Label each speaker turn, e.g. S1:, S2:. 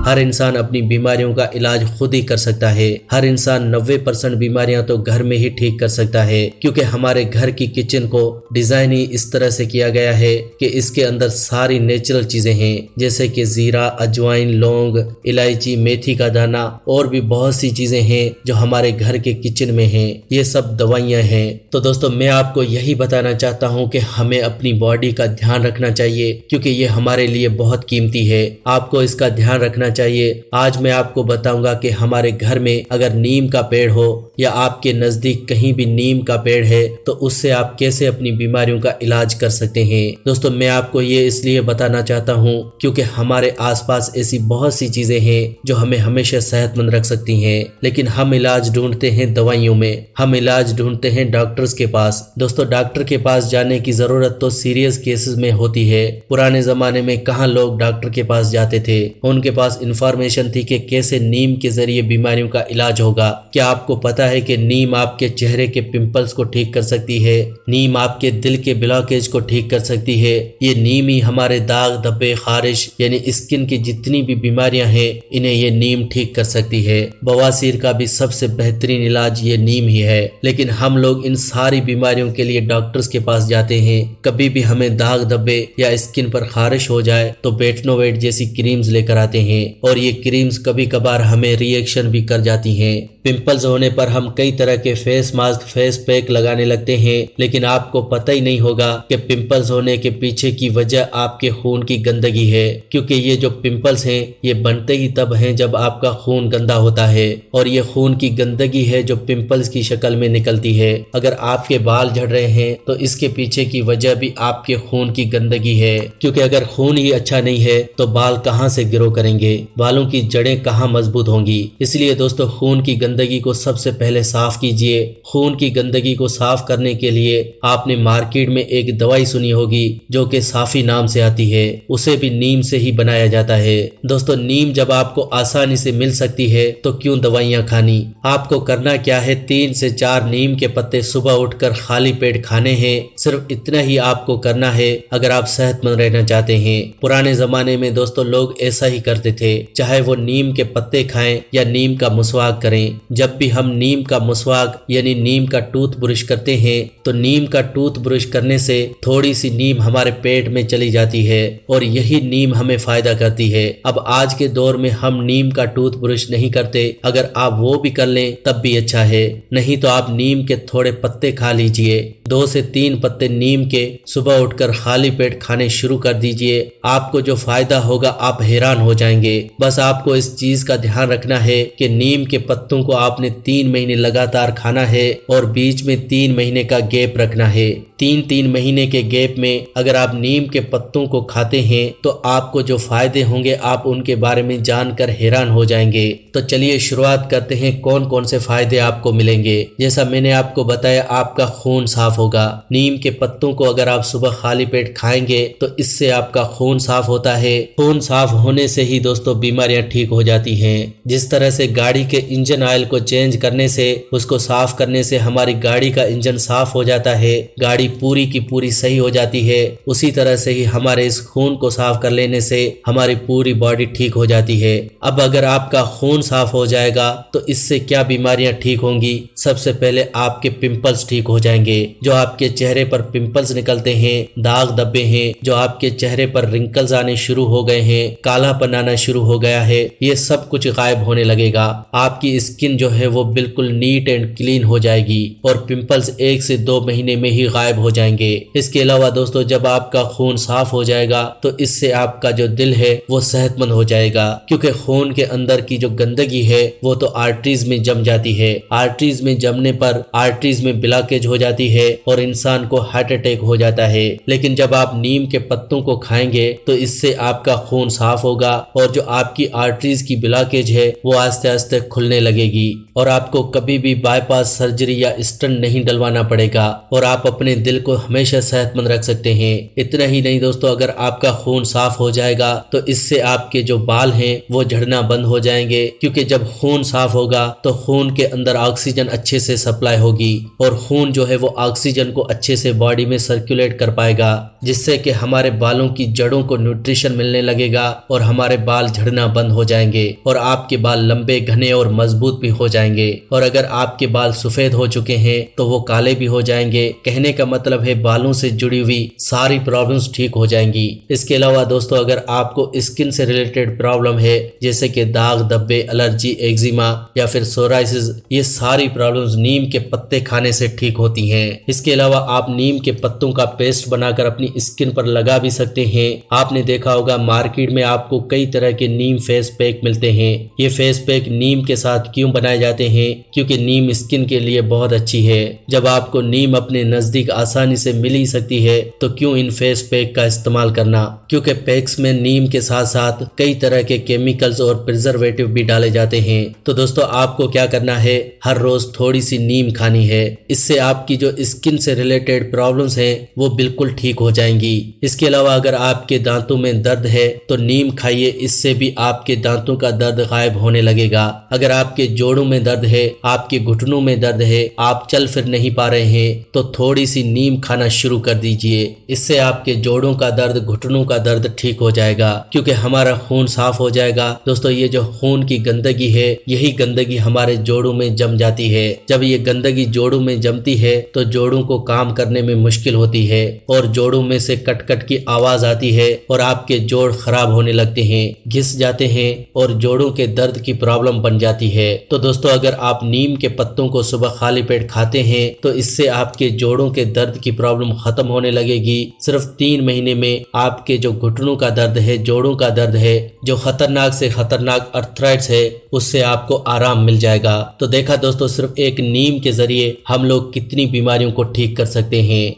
S1: हर इंसान अपनी बीमारियों का इलाज खुद ही कर सकता है। हर इंसान 90% बीमारियां तो घर में ही ठीक कर सकता है, क्योंकि हमारे घर की किचन को डिजाइन ही इस तरह से किया गया है कि इसके अंदर सारी नेचुरल चीजें हैं, जैसे कि जीरा, अजवाइन, लौंग, इलायची, मेथी का दाना और भी बहुत सी चीजें हैं जो हमारे घर के किचन में हैं। ये सब दवाइयां हैं। तो दोस्तों, मैं आपको यही बताना चाहता हूं कि हमें अपनी बॉडी का ध्यान रखना चाहिए, क्योंकि ये हमारे लिए बहुत कीमती है। आपको इसका ध्यान रखना चाहिए। आज मैं आपको बताऊंगा कि हमारे घर में अगर नीम का पेड़ हो या आपके नजदीक कहीं भी नीम का पेड़ है तो उससे आप कैसे अपनी बीमारियों का इलाज कर सकते हैं। दोस्तों, मैं आपको ये इसलिए बताना चाहता हूँ क्योंकि हमारे आसपास ऐसी बहुत सी चीजें हैं जो हमें हमेशा सेहतमंद रख सकती हैं, लेकिन हम इलाज ढूंढते हैं दवाइयों में, हम इलाज ढूंढते हैं डॉक्टर्स के पास। दोस्तों, डॉक्टर के पास जाने की जरूरत तो सीरियस केसेस में होती है। पुराने जमाने में कहाँ लोग डॉक्टर के पास जाते थे। उनके पास इंफॉर्मेशन थी कि कैसे नीम के जरिए बीमारियों का इलाज होगा। क्या आपको पता है कि नीम आपके चेहरे के पिंपल्स को ठीक कर सकती है, नीम आपके दिल के ब्लॉकेज को ठीक कर सकती है। ये नीम ही हमारे दाग, धब्बे, खारिश यानी स्किन की जितनी भी बीमारियां हैं इन्हें ये नीम ठीक कर सकती है। बवासीर का भी सबसे बेहतरीन इलाज ये नीम ही है। लेकिन हम लोग इन सारी बीमारियों के लिए डॉक्टर्स के पास जाते हैं। कभी भी हमें दाग, धब्बे या स्किन पर खारिश हो जाए तो बेटनोवेट जैसी क्रीम्स लेकर आते हैं, और ये क्रीम्स कभी कभार हमें रिएक्शन भी कर जाती हैं। पिंपल्स होने पर हम कई तरह के फेस मास्क, फेस पैक लगाने लगते हैं, लेकिन आपको पता ही नहीं होगा कि पिंपल्स होने के पीछे की वजह आपके खून की गंदगी है। क्योंकि ये जो पिंपल्स हैं ये बनते ही तब हैं जब आपका खून गंदा होता है, और ये खून की गंदगी है जो पिंपल्स की शक्ल में निकलती है। अगर आपके बाल झड़ रहे हैं तो इसके पीछे की वजह भी आपके खून की गंदगी है, क्योंकि अगर खून ही अच्छा नहीं है तो बाल कहाँ से ग्रो करेंगे, बालों की जड़ें कहाँ मजबूत होंगी। इसलिए दोस्तों, खून की गंदगी को सबसे पहले साफ कीजिए। खून की गंदगी को साफ करने के लिए आपने मार्केट में एक दवाई सुनी होगी जो कि साफी नाम से आती है, उसे भी नीम से ही बनाया जाता है। दोस्तों, नीम जब आपको आसानी से मिल सकती है तो क्यों दवाइयां खानी। आपको करना क्या है, 3 से 4 नीम के पत्ते सुबह उठकर खाली पेट खाने हैं। सिर्फ इतना ही आपको करना है अगर आप सेहतमंद रहना चाहते हैं। पुराने जमाने में दोस्तों लोग ऐसा ही करते थे, चाहे वो नीम के पत्ते खाएं या नीम का मुसवाक करें। जब भी हम नीम का मुसवाक यानी नीम का टूथ ब्रश करते हैं तो नीम का टूथ ब्रश करने से थोड़ी सी नीम हमारे पेट में चली जाती है और यही नीम हमें फायदा करती है। अब आज के दौर में हम नीम का टूथ ब्रश नहीं करते, अगर आप वो भी कर लें तब भी अच्छा है, नहीं तो आप नीम के थोड़े पत्ते खा लीजिए। 2 से 3 पत्ते नीम के सुबह उठकर खाली पेट खाने शुरू कर दीजिए। आपको जो फायदा होगा आप हैरान हो जाएंगे। बस आपको इस चीज का ध्यान रखना है कि नीम के पत्तों को आपने 3 महीने लगातार खाना है और बीच में 3 महीने का गैप रखना है। 3-3 महीने के गैप में अगर आप नीम के पत्तों को खाते हैं तो आपको जो फायदे होंगे आप उनके बारे में जानकर हैरान हो जाएंगे। तो चलिए शुरुआत करते हैं, कौन कौन से फायदे आपको मिलेंगे। जैसा मैंने आपको बताया, आपका खून साफ होगा। नीम के पत्तों को अगर आप सुबह खाली पेट खाएंगे तो इससे आपका खून साफ होता है। खून साफ होने से ही दोस्तों बीमारियां ठीक हो जाती हैं। जिस तरह से गाड़ी के इंजन ऑयल को चेंज करने से, उसको साफ करने से हमारी गाड़ी का इंजन साफ हो जाता है, गाड़ी पूरी की पूरी सही हो जाती है, उसी तरह से ही हमारे इस खून को साफ कर लेने से हमारी पूरी बॉडी ठीक हो जाती है। अब अगर आपका खून साफ हो जाएगा तो इससे क्या बीमारियां ठीक होंगी। सबसे पहले आपके पिंपल्स ठीक हो जाएंगे। जो आपके चेहरे पर पिंपल्स निकलते हैं, दाग धब्बे हैं, जो आपके चेहरे पर रिंकल्स आने शुरू हो गए हैं, कालापन आना शुरू हो गया है, ये सब कुछ गायब होने लगेगा। आपकी स्किन जो है वो बिल्कुल नीट एंड क्लीन हो जाएगी और पिंपल्स 1 से 2 महीने में ही गायब हो जाएंगे। इसके अलावा दोस्तों, जब आपका खून साफ हो जाएगा तो इससे आपका जो दिल है वो सेहतमंद हो जाएगा, क्योंकि खून के अंदर की जो गंदगी है वो तो आर्टरीज में जम जाती है। आर्टरीज में जमने पर आर्टरीज में ब्लॉकेज हो जाती है और इंसान को हार्ट अटैक हो जाता है। लेकिन जब आप नीम के पत्तों को खाएंगे तो इससे आपका खून साफ होगा और जो आपकी आर्टरीज की ब्लॉकेज है वो आस्ते आस्ते खुलने लगेगी और आपको कभी भी बाईपास सर्जरी या स्टंट नहीं डलवाना पड़ेगा और आप अपने दिल को हमेशा सेहतमंद रख सकते हैं। इतना ही नहीं दोस्तों, अगर आपका खून साफ हो जाएगा तो इससे आपके जो बाल हैं वो झड़ना बंद हो जाएंगे, क्योंकि जब खून साफ होगा तो खून के अंदर ऑक्सीजन अच्छे से सप्लाई होगी और खून जो है वो ऑक्सीजन को अच्छे से बॉडी में सर्कुलेट कर पाएगा, जिससे कि हमारे बालों की जड़ों को न्यूट्रिशन मिलने लगेगा और हमारे बाल झड़ना बंद हो जाएंगे और आपके बाल लंबे, घने और मजबूत भी हो जाएंगे। और अगर आपके बाल सफेद हो चुके हैं तो वो काले भी हो जाएंगे। कहने का मतलब है बालों से जुड़ी हुई सारी प्रॉब्लम्स ठीक हो जाएंगी। इसके अलावा दोस्तों, अगर आपको स्किन से रिलेटेड प्रॉब्लम है जैसे कि दाग, धब्बे, एलर्जी, एक्जिमा या फिर सोराइसिस, ये सारी प्रॉब्लम्स नीम के पत्ते खाने से ठीक होती हैं। इसके अलावा आप नीम के पत्तों का पेस्ट बनाकर अपनी स्किन पर लगा भी सकते हैं। आपने देखा होगा मार्केट में आपको कई तरह के नीम फेस पैक मिलते हैं। ये फेस पैक नीम के साथ क्यों बनाए जाते हैं? क्योंकि नीम स्किन के लिए बहुत अच्छी है। जब आपको नीम अपने नजदीक आसानी से मिल ही सकती है तो क्यों इन फेस पैक का इस्तेमाल करना? क्योंकि पैक्स में नीम के साथ साथ कई तरह के केमिकल्स और प्रिजर्वेटिव भी डाले जाते हैं। तो दोस्तों, आपको क्या करना है, हर रोज थोड़ी सी नीम खानी है। इससे आपकी जो स्किन से रिलेटेड प्रॉब्लम्स हैं वो बिल्कुल ठीक हो जाएंगी। इसके अलावा अगर आपके दांतों में दर्द है तो नीम खाइए, इससे भी आपके दांतों का दर्द गायब होने लगेगा। अगर आपके जोड़ों में दर्द है, आपके घुटनों में दर्द है, आप चल फिर नहीं पा रहे हैं तो थोड़ी सी नीम खाना शुरू कर दीजिए। इससे आपके जोड़ों का दर्द, घुटनों का दर्द ठीक हो जाएगा, क्योंकि हमारा खून साफ हो जाएगा। दोस्तों, ये जो खून की गंदगी है, यही गंदगी हमारे जोड़ों में जम जाती है। जब ये गंदगी जोड़ों में जमती है तो जोड़ों को काम करने में मुश्किल होती है और जोड़ों में से कट कट की आवाज आती है और आपके जोड़ खराब होने लगते हैं, घिस जाते हैं और जोड़ों के दर्द की प्रॉब्लम बन जाती है। तो दोस्तों, अगर आप नीम के पत्तों को सुबह खाली पेट खाते हैं तो इससे आपके जोड़ों के दर्द की प्रॉब्लम खत्म होने लगेगी। सिर्फ 3 महीने में आपके जो घुटनों का दर्द है, जोड़ों का दर्द है, जो खतरनाक से खतरनाक अर्थराइट्स है, उससे आपको आराम मिल जाएगा। तो देखा दोस्तों, सिर्फ एक नीम के जरिए हम लोग कितनी बीमारियों को ठीक कर सकते हैं।